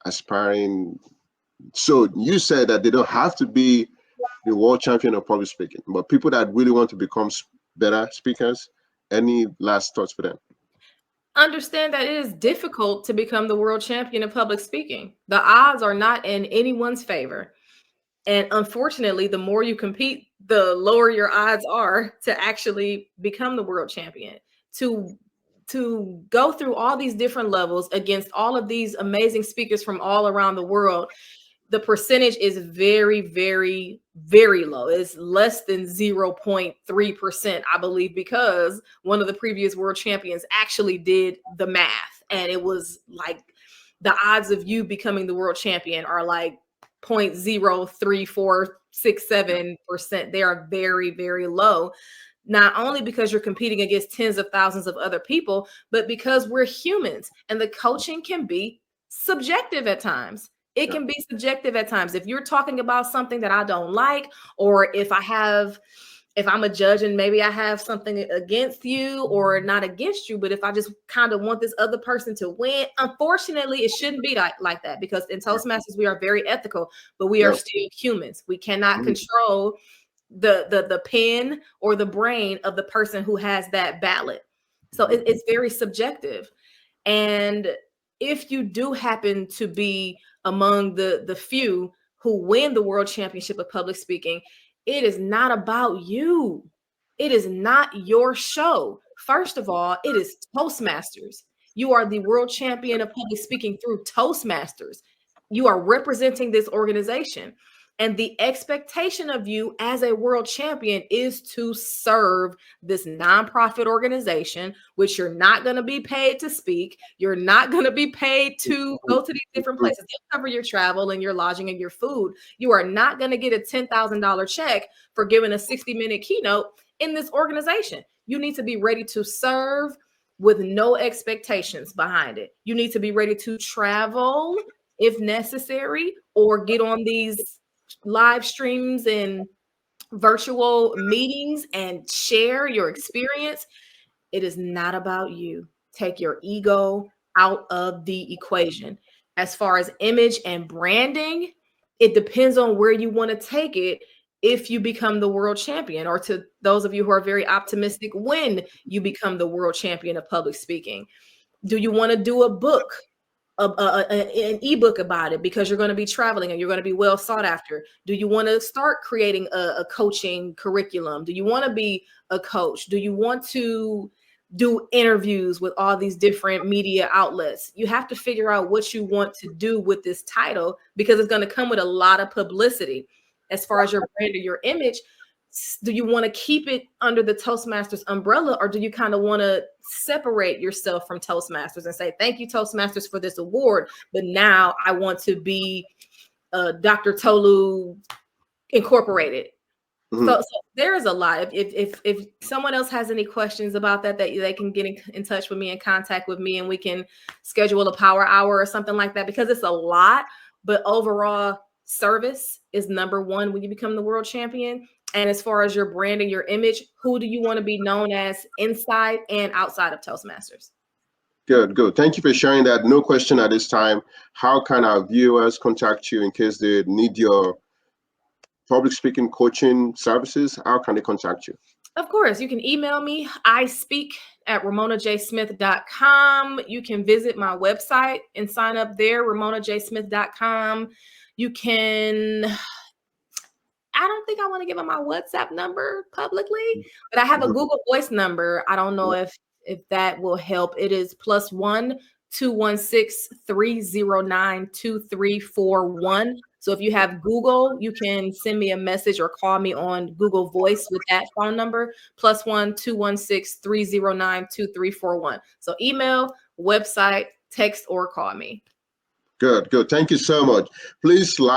aspiring. So you said that they don't have to be the world champion of public speaking, but people that really want to become better speakers, any last thoughts for them? Understand that it is difficult to become the world champion of public speaking. The odds are not in anyone's favor. And unfortunately, the more you compete, the lower your odds are to actually become the world champion. To go through all these different levels against all of these amazing speakers from all around the world, the percentage is very, very, very low. It's less than 0.3%, I believe, because one of the previous world champions actually did the math. And it was like the odds of you becoming the world champion are like 0.03467%. They are very, very low. Not only because you're competing against tens of thousands of other people, but because we're humans and the coaching can be subjective at times. It can be subjective at times. If you're talking about something that I don't like, or if I'm a judge and maybe I have something against you or not against you, but if I just kind of want this other person to win, unfortunately, it shouldn't be like that, because in Toastmasters, we are very ethical, but we are still humans. We cannot control the pen or the brain of the person who has that ballot. So it's very subjective. And if you do happen to be among the few who win the world championship of public speaking, it is not about you. It is not your show. First of all, it is Toastmasters. You are the world champion of public speaking through Toastmasters. You are representing this organization. And the expectation of you as a world champion is to serve this nonprofit organization, which you're not going to be paid to speak. You're not going to be paid to go to these different places. They'll cover your travel and your lodging and your food. You are not going to get a $10,000 check for giving a 60-minute keynote in this organization. You need to be ready to serve with no expectations behind it. You need to be ready to travel if necessary, or get on these live streams and virtual meetings and share your experience. It is not about you. Take your ego out of the equation. As far as image and branding, it depends on where you want to take it if you become the world champion, or to those of you who are very optimistic, when you become the world champion of public speaking. Do you want to do a book? An ebook about it because you're going to be traveling and you're going to be well sought after? Do you want to start creating a coaching curriculum? Do you want to be a coach? Do you want to do interviews with all these different media outlets? You have to figure out what you want to do with this title, because it's going to come with a lot of publicity. As far as your brand or your image, do you want to keep it under the Toastmasters umbrella, or do you kind of want to separate yourself from Toastmasters and say, thank you, Toastmasters, for this award, but now I want to be Dr. Tolu Incorporated? So there is a lot. If someone else has any questions about that they can get in touch with me and contact with me, and we can schedule a power hour or something like that, because it's a lot. But overall, service is number one when you become the world champion. And as far as your brand and your image, who do you want to be known as inside and outside of Toastmasters? Good. Thank you for sharing that. No question at this time. How can our viewers contact you in case they need your public speaking coaching services? How can they contact you? Of course, you can email me, ispeak@ramonajsmith.com. You can visit my website and sign up there, ramonajsmith.com. You can... I don't think I want to give them my WhatsApp number publicly, but I have a Google Voice number. I don't know if that will help. It is +1 216 309 2341. So if you have Google, you can send me a message or call me on Google Voice with that phone number, +1 216 309 2341. So email, website, text, or call me. Good. Thank you so much. Please like